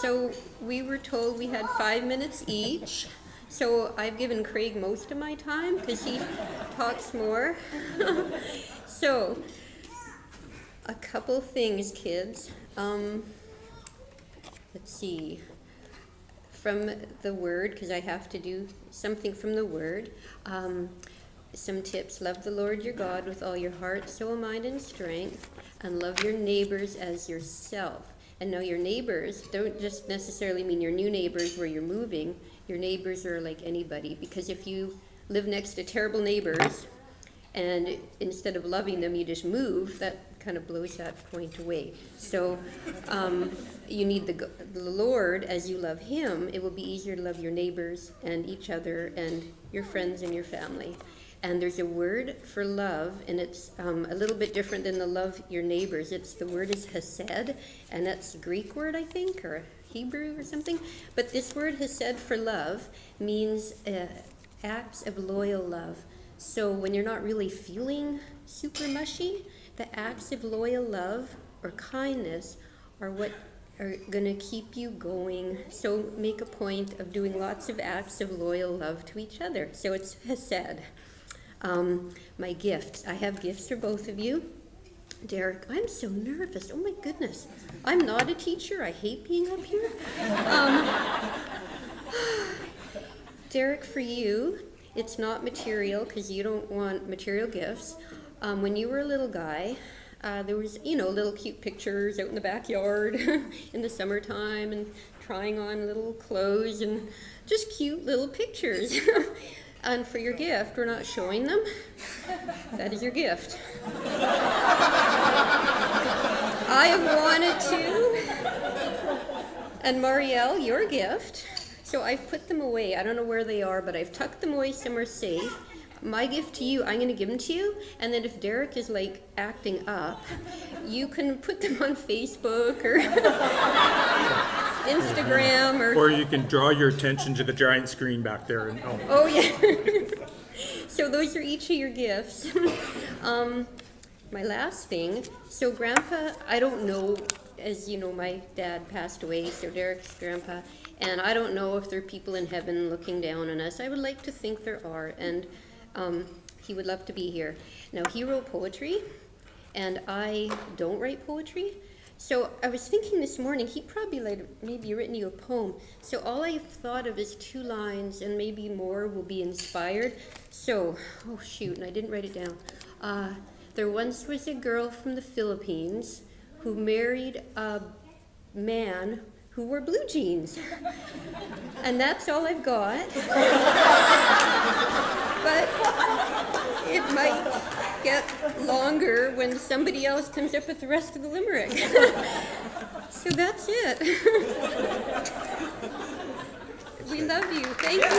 So we were told we had 5 minutes each. So I've given Craig most of my time because he talks more. So a couple things, kids. Let's see. From the Word, because I have to do something from the Word. Some tips. Love the Lord your God with all your heart, soul, mind, and strength, and love your neighbors as yourself. And now your neighbors don't just necessarily mean your new neighbors where you're moving. Your neighbors are like anybody, because if you live next to terrible neighbors and instead of loving them you just move, that kind of blows that point away. So you need the Lord as you love him. It will be easier to love your neighbors and each other and your friends and your family. And there's a word for love, and it's a little bit different than the love your neighbors. The word is hesed, and that's a Greek word, I think, or Hebrew or something. But this word hesed for love means acts of loyal love. So when you're not really feeling super mushy, the acts of loyal love or kindness are what are going to keep you going. So make a point of doing lots of acts of loyal love to each other. So it's hesed. My gifts. I have gifts for both of you. Derek, I'm so nervous. Oh my goodness. I'm not a teacher. I hate being up here. Derek, for you, it's not material because you don't want material gifts. When you were a little guy, there was, little cute pictures out in the backyard in the summertime and trying on little clothes and just cute little pictures. And for your gift, we're not showing them. That is your gift. I have wanted to. And Marielle, your gift. So I've put them away. I don't know where they are, but I've tucked them away somewhere safe. My gift to you, I'm going to give them to you. And then if Derek is like acting up, you can put them on Facebook or Instagram, or you can draw your attention to the giant screen back there. And oh yeah. So those are each of your gifts. My last thing. So Grandpa, I don't know. As you know, my dad passed away, so Derek's grandpa, and I don't know if there are people in heaven looking down on us. I would like to think there are, and he would love to be here. Now, he wrote poetry, and I don't write poetry. So I was thinking this morning, he probably maybe written you a poem. So all I've thought of is 2 lines, and maybe more will be inspired. So, oh shoot, and I didn't write it down. There once was a girl from the Philippines who married a man who wore blue jeans. And that's all I've got. But it might get longer when somebody else comes up with the rest of the limerick. So that's it. We love you. Thank you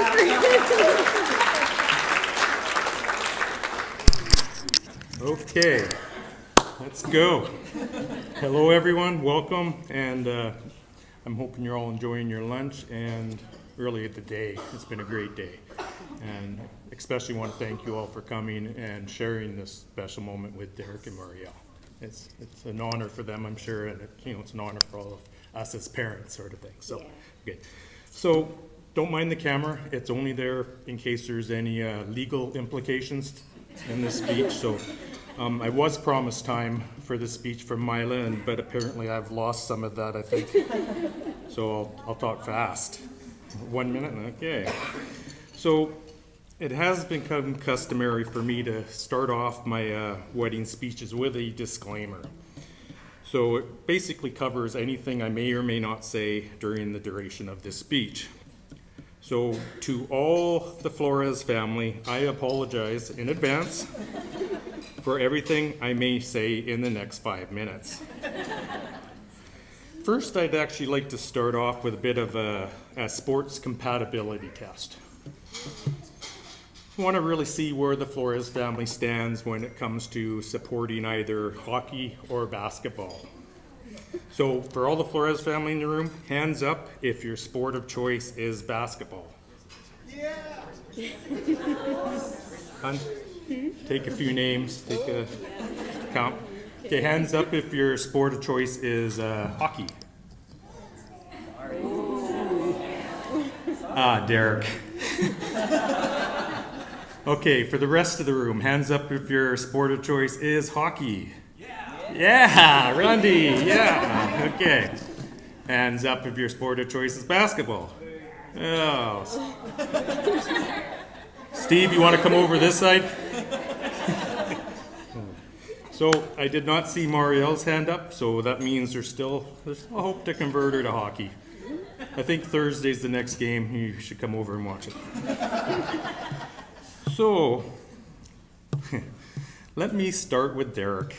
for Okay, let's go. Hello everyone, welcome, and I'm hoping you're all enjoying your lunch and early at the day. It's been a great day, and especially want to thank you all for coming and sharing this special moment with Derek and Marielle. It's an honor for them, I'm sure, and it's an honor for all of us as parents, sort of thing. So, yeah. Okay. So don't mind the camera. It's only there in case there's any legal implications in this speech. So I was promised time for this speech from Mila, but apparently I've lost some of that, I think. So I'll talk fast. 1 minute? Okay. So it has become customary for me to start off my wedding speeches with a disclaimer. So it basically covers anything I may or may not say during the duration of this speech. So to all the Flores family, I apologize in advance for everything I may say in the next 5 minutes. First, I'd actually like to start off with a bit of a sports compatibility test. I want to really see where the Flores family stands when it comes to supporting either hockey or basketball. So for all the Flores family in the room, hands up if your sport of choice is basketball. Yeah. Take a few names, take a count. Okay, hands up if your sport of choice is hockey. Derek. Okay, for the rest of the room, hands up if your sport of choice is hockey. Yeah, Randy, yeah, okay. Hands up if your sport of choice is basketball. Oh. Steve, you want to come over this side? So I did not see Marielle's hand up, so that means there's still a hope to convert her to hockey. I think Thursday's the next game. You should come over and watch it. So, let me start with Derek,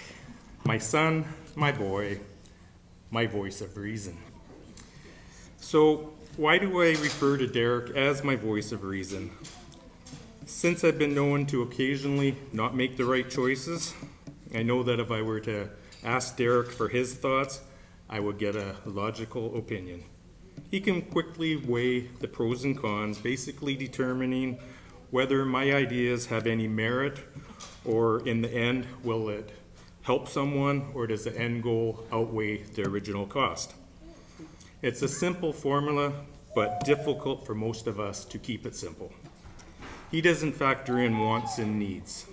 my son, my boy, my voice of reason. So, why do I refer to Derek as my voice of reason? Since I've been known to occasionally not make the right choices, I know that if I were to ask Derek for his thoughts, I would get a logical opinion. He can quickly weigh the pros and cons, basically determining whether my ideas have any merit, or in the end, will it help someone, or does the end goal outweigh the original cost? It's a simple formula, but difficult for most of us to keep it simple. He doesn't factor in wants and needs.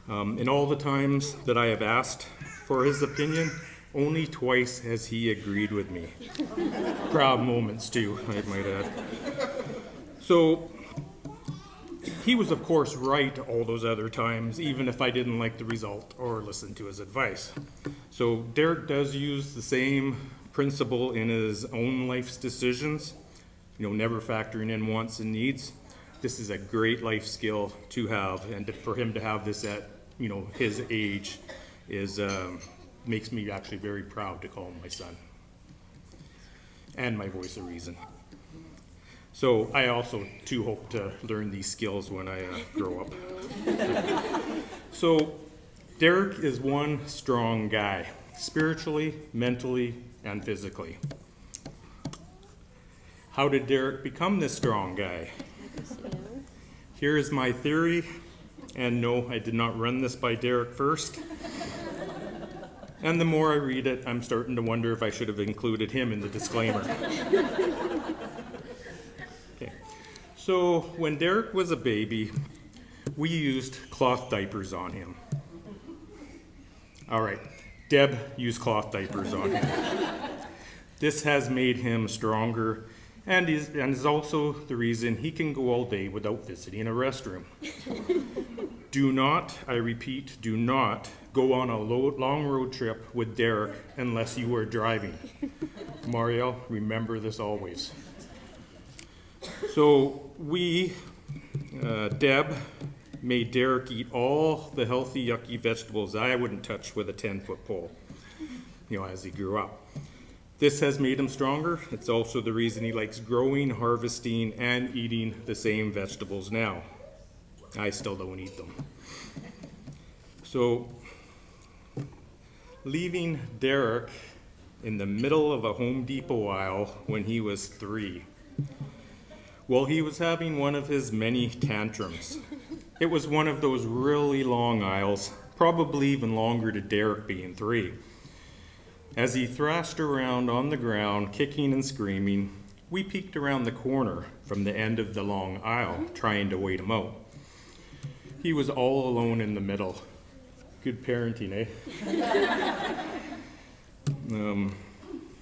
In all the times that I have asked for his opinion, only twice has he agreed with me. Proud moments too, I might add. So, he was of course right all those other times, even if I didn't like the result or listen to his advice. So Derek does use the same principle in his own life's decisions, never factoring in wants and needs. This is a great life skill to have, and for him to have this at his age is makes me actually very proud to call him my son and my voice of reason. So I also too hope to learn these skills when I grow up. So Derek is one strong guy, spiritually, mentally, and physically. How did Derek become this strong guy? Here is my theory, and no, I did not run this by Derek first. And the more I read it, I'm starting to wonder if I should have included him in the disclaimer. Okay. So when Derek was a baby, we used cloth diapers on him. All right, Deb used cloth diapers on him. This has made him stronger and is also the reason he can go all day without visiting a restroom. Do not, I repeat, do not go on a long road trip with Derek unless you are driving. Mario, remember this always. So Deb made Derek eat all the healthy, yucky vegetables I wouldn't touch with a 10-foot pole, as he grew up. This has made him stronger. It's also the reason he likes growing, harvesting, and eating the same vegetables now. I still don't eat them. So, leaving Derek in the middle of a Home Depot aisle when he was 3. Well, he was having one of his many tantrums. It was one of those really long aisles, probably even longer to Derek being 3. As he thrashed around on the ground, kicking and screaming, we peeked around the corner from the end of the long aisle, trying to wait him out. He was all alone in the middle. Good parenting, eh?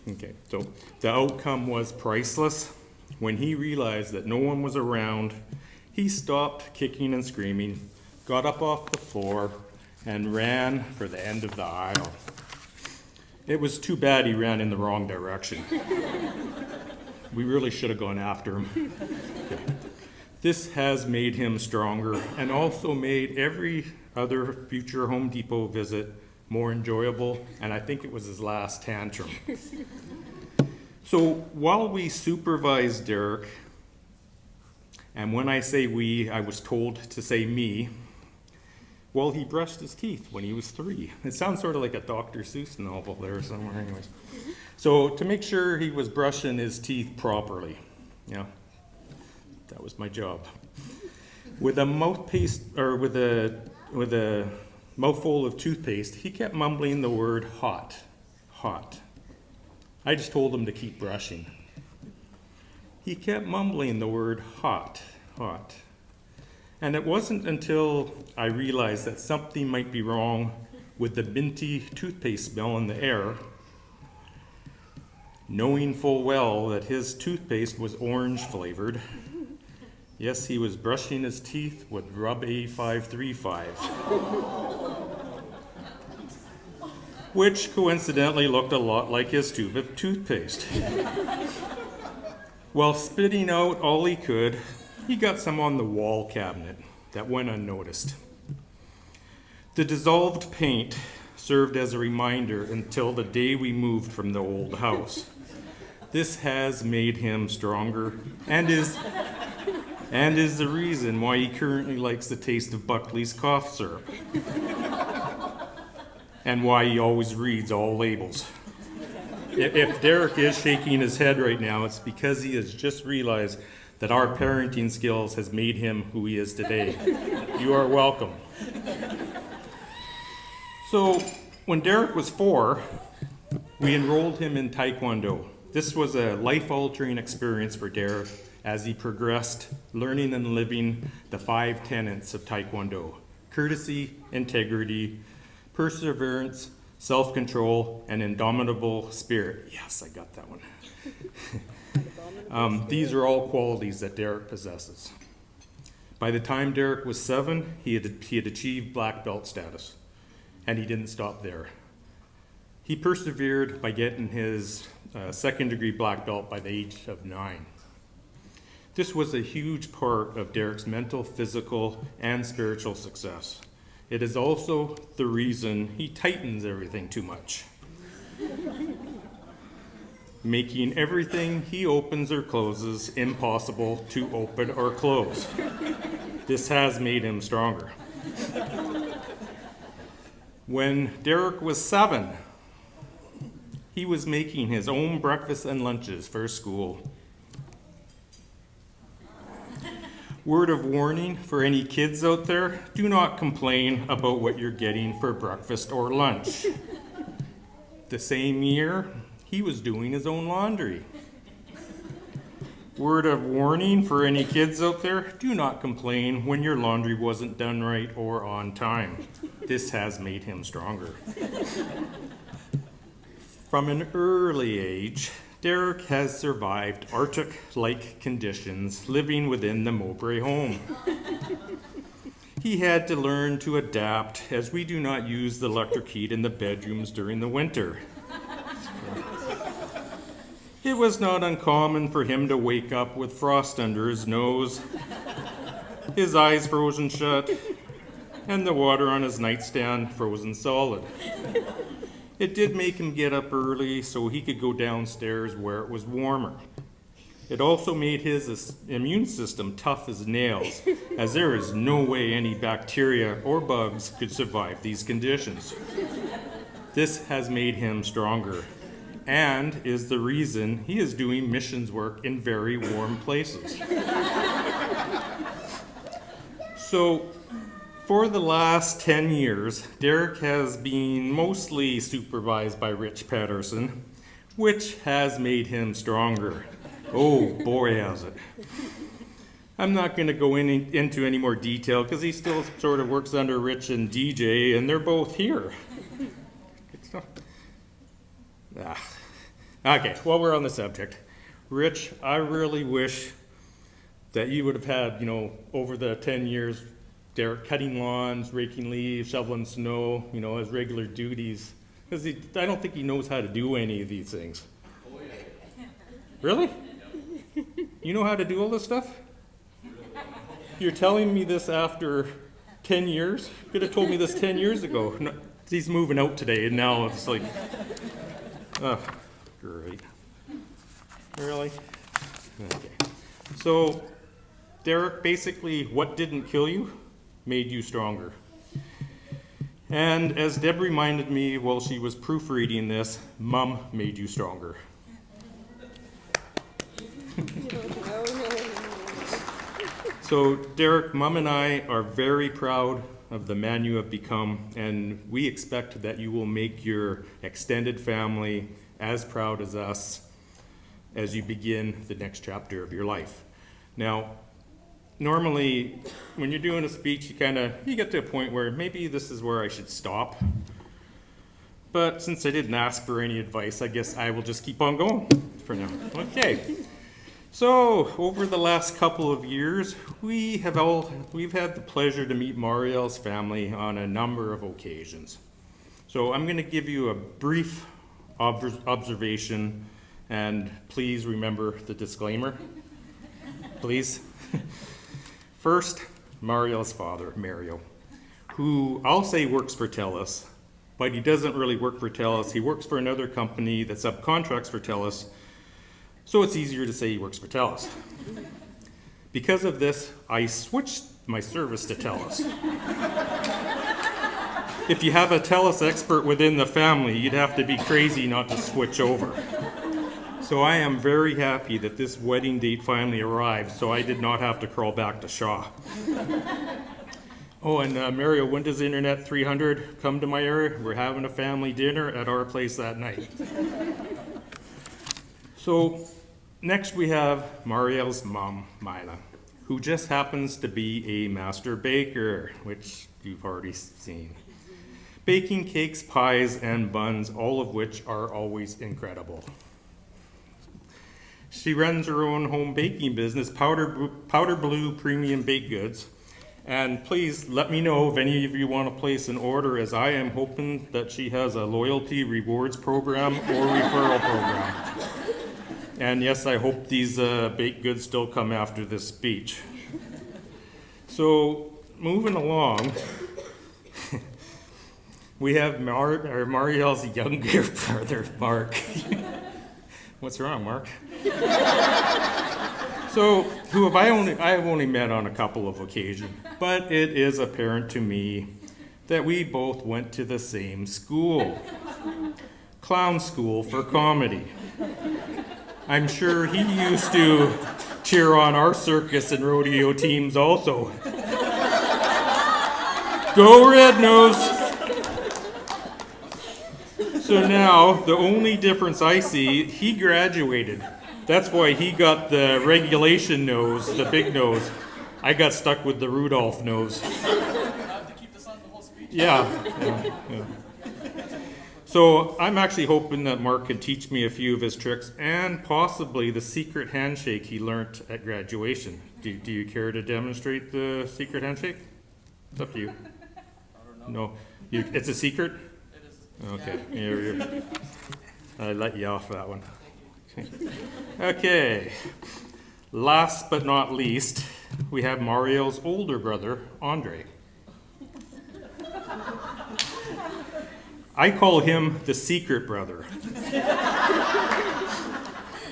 Okay, so the outcome was priceless. When he realized that no one was around, he stopped kicking and screaming, got up off the floor, and ran for the end of the aisle. It was too bad he ran in the wrong direction. We really should have gone after him. Okay. This has made him stronger and also made every other future Home Depot visit more enjoyable, and I think it was his last tantrum. So while we supervised Derek, and when I say we, I was told to say me, well, he brushed his teeth when he was 3. It sounds sort of like a Dr. Seuss novel there somewhere anyways. So to make sure he was brushing his teeth properly, that was my job. With a mouthful of toothpaste, he kept mumbling the word hot, hot. I just told him to keep brushing. he kept mumbling the word hot, hot. And it wasn't until I realized that something might be wrong with the minty toothpaste smell in the air, knowing full well that his toothpaste was orange flavored. Yes, he was brushing his teeth with Rub A535, which coincidentally looked a lot like his tube of toothpaste. While spitting out all he could, he got some on the wall cabinet that went unnoticed. The dissolved paint served as a reminder until the day we moved from the old house. This has made him stronger and is the reason why he currently likes the taste of Buckley's cough syrup and why he always reads all labels. If Derek is shaking his head right now, it's because he has just realized that our parenting skills has made him who he is today. You are welcome. So when Derek was 4, we enrolled him in Taekwondo. This was a life-altering experience for Derek as he progressed, learning and living the 5 tenets of Taekwondo: courtesy, integrity, perseverance, self-control, and indomitable spirit. Yes, I got that one. These are all qualities that Derek possesses. By the time Derek was 7, he had achieved black belt status, and he didn't stop there. He persevered by getting his second-degree black belt by the age of 9. This was a huge part of Derek's mental, physical, and spiritual success. It is also the reason he tightens everything too much, making everything he opens or closes impossible to open or close. This has made him stronger. When Derek was 7, he was making his own breakfast and lunches for school. Word of warning for any kids out there, do not complain about what you're getting for breakfast or lunch. The same year, he was doing his own laundry. Word of warning for any kids out there, do not complain when your laundry wasn't done right or on time. This has made him stronger. From an early age, Derek has survived Arctic-like conditions living within the Mowbray home. He had to learn to adapt as we do not use the electric heat in the bedrooms during the winter. It was not uncommon for him to wake up with frost under his nose, his eyes frozen shut, and the water on his nightstand frozen solid. It did make him get up early so he could go downstairs where it was warmer. It also made his immune system tough as nails, as there is no way any bacteria or bugs could survive these conditions. This has made him stronger, and is the reason he is doing missions work in very warm places. So, for the last 10 years, Derek has been mostly supervised by Rich Patterson, which has made him stronger. Oh, boy, has it. I'm not going to go into any more detail because he still sort of works under Rich and DJ, and they're both here. Okay, while we're on the subject, Rich, I really wish that you would have had, over the 10 years, Derek cutting lawns, raking leaves, shoveling snow, as regular duties. Because I don't think he knows how to do any of these things. Oh, yeah. Really? You know how to do all this stuff? You're telling me this after 10 years? You could have told me this 10 years ago. No, he's moving out today, and now it's like, oh, great. Really? Okay. So, Derek, basically, what didn't kill you made you stronger. And as Deb reminded me while she was proofreading this, Mom made you stronger. So, Derek, Mom and I are very proud of the man you have become, and we expect that you will make your extended family as proud as us as you begin the next chapter of your life. Now, normally, when you're doing a speech, you get to a point where maybe this is where I should stop. But since I didn't ask for any advice, I guess I will just keep on going for now. Okay. So, over the last couple of years, we've had the pleasure to meet Mariel's family on a number of occasions. So I'm going to give you a brief observation, and please remember the disclaimer. Please. First, Mariel's father, Mario, who I'll say works for TELUS, but he doesn't really work for TELUS. He works for another company that subcontracts for TELUS, so it's easier to say he works for TELUS. Because of this, I switched my service to TELUS. If you have a TELUS expert within the family, you'd have to be crazy not to switch over. So I am very happy that this wedding date finally arrived, so I did not have to crawl back to Shaw. Oh, and Mario, when does Internet 300 come to my area? We're having a family dinner at our place that night. So next we have Mariel's mom, Mila, who just happens to be a master baker, which you've already seen. Baking cakes, pies, and buns, all of which are always incredible. She runs her own home baking business, Powder Blue Premium Baked Goods. And please let me know if any of you want to place an order, as I am hoping that she has a loyalty rewards program or referral program. And yes, I hope these baked goods still come after this speech. So, moving along, we have Mariel's younger brother, Mark. What's wrong, Mark? So, I have only met on a couple of occasions, but it is apparent to me that we both went to the same school. Clown School for Comedy. I'm sure he used to cheer on our circus and rodeo teams also. Go Red Nose! So now, the only difference I see, he graduated. That's why he got the regulation nose, the big nose. I got stuck with the Rudolph nose. Have to keep this on the whole speech. Yeah. So I'm actually hoping that Mark can teach me a few of his tricks and possibly the secret handshake he learned at graduation. Do you care to demonstrate the secret handshake? It's up to you. I don't know. No, it's a secret? It is. Okay, here. I let you off that one. Okay, last but not least, we have Mariel's older brother, Andre. I call him the secret brother.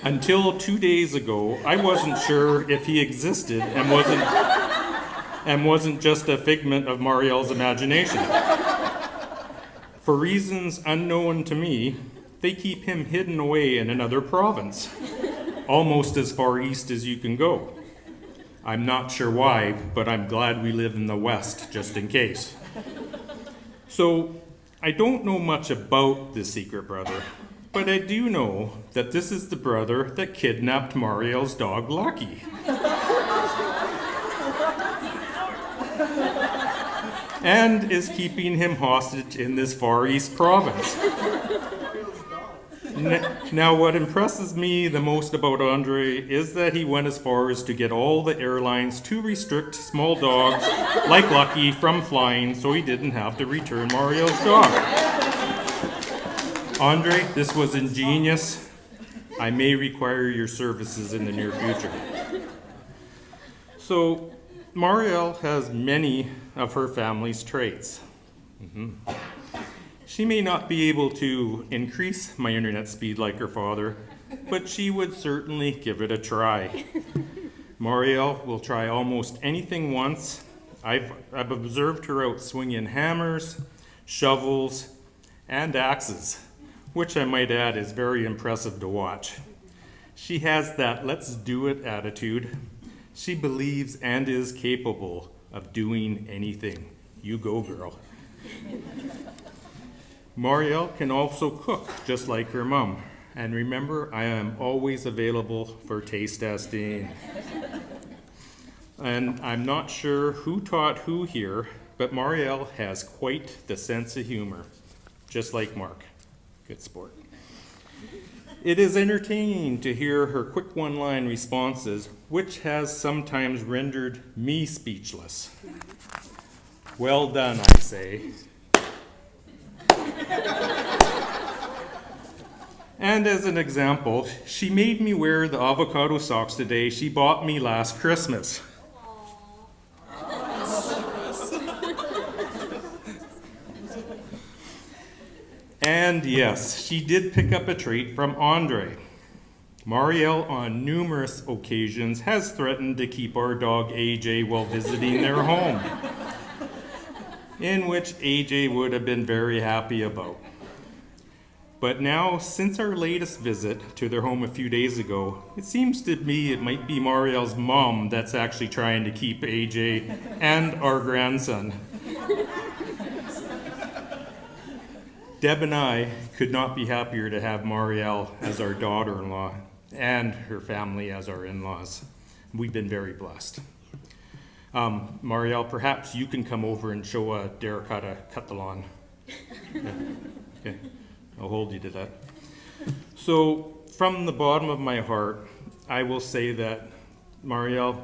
Until 2 days ago, I wasn't sure if he existed and wasn't just a figment of Mariel's imagination. For reasons unknown to me, they keep him hidden away in another province, almost as far east as you can go. I'm not sure why, but I'm glad we live in the West, just in case. So, I don't know much about the secret brother, but I do know that this is the brother that kidnapped Mariel's dog, Lucky. And is keeping him hostage in this Far East province. Now, what impresses me the most about Andre is that he went as far as to get all the airlines to restrict small dogs like Lucky from flying so he didn't have to return Mario's dog. Andre, this was ingenious. I may require your services in the near future. So, Mariel has many of her family's traits. She may not be able to increase my internet speed like her father, but she would certainly give it a try. Mariel will try almost anything once. I've observed her out swinging hammers, shovels, and axes, which I might add is very impressive to watch. She has that let's do it attitude. She believes and is capable of doing anything. You go, girl. Mariel can also cook just like her mom, And remember, I am always available for taste testing. And I'm not sure who taught who here, but Marielle has quite the sense of humor, just like Mark. Good sport. It is entertaining to hear her quick one-line responses, which has sometimes rendered me speechless. Well done, I say. And as an example, she made me wear the avocado socks today she bought me last Christmas. And yes, she did pick up a trait from Andre. Marielle, on numerous occasions, has threatened to keep our dog AJ while visiting their home, in which AJ would have been very happy about. But now, since our latest visit to their home a few days ago, it seems to me it might be Marielle's mom that's actually trying to keep AJ and our grandson. Deb and I could not be happier to have Marielle as our daughter-in-law and her family as our in-laws. We've been very blessed. Marielle, perhaps you can come over and show Derek how to cut the lawn. Okay. I'll hold you to that. So, from the bottom of my heart, I will say that Marielle,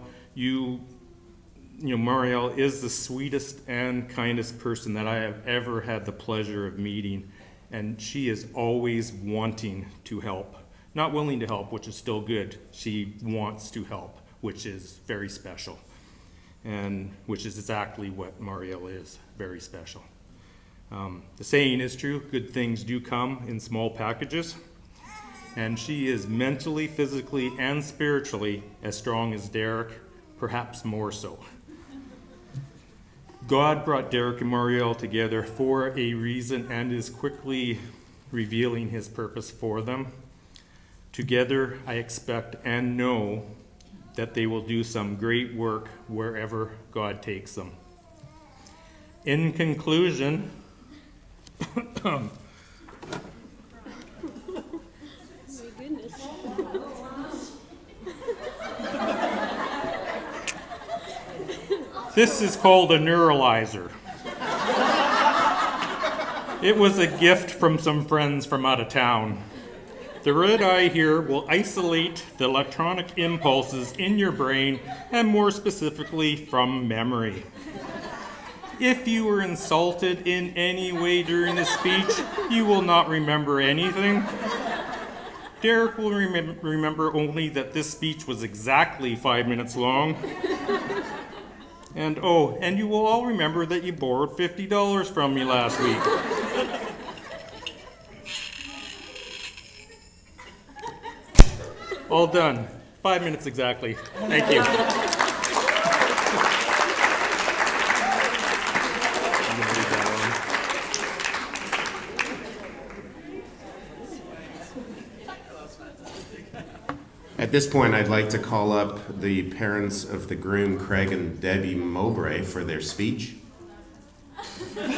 Marielle is the sweetest and kindest person that I have ever had the pleasure of meeting, and she is always wanting to help. Not willing to help, which is still good. She wants to help, which is very special, and which is exactly what Marielle is, very special. The saying is true, good things do come in small packages, and she is mentally, physically, and spiritually as strong as Derek, perhaps more so. God brought Derek and Marielle together for a reason and is quickly revealing his purpose for them. Together, I expect and know that they will do some great work wherever God takes them. In conclusion, My goodness. this is called a neuralizer. It was a gift from some friends from out of town. The red eye here will isolate the electronic impulses in your brain, and more specifically from memory. If you were insulted in any way during the speech, you will not remember anything. Derek will remember only that this speech was exactly 5 minutes long. And you will all remember that you borrowed $50 from me last week. All done. 5 minutes exactly. Thank you. At this point, I'd like to call up the parents of the groom, Craig and Debbie Mowbray, for their speech. I'm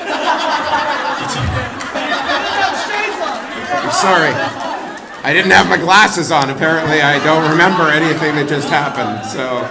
sorry. I didn't have my glasses on. Apparently, I don't remember anything that just happened. So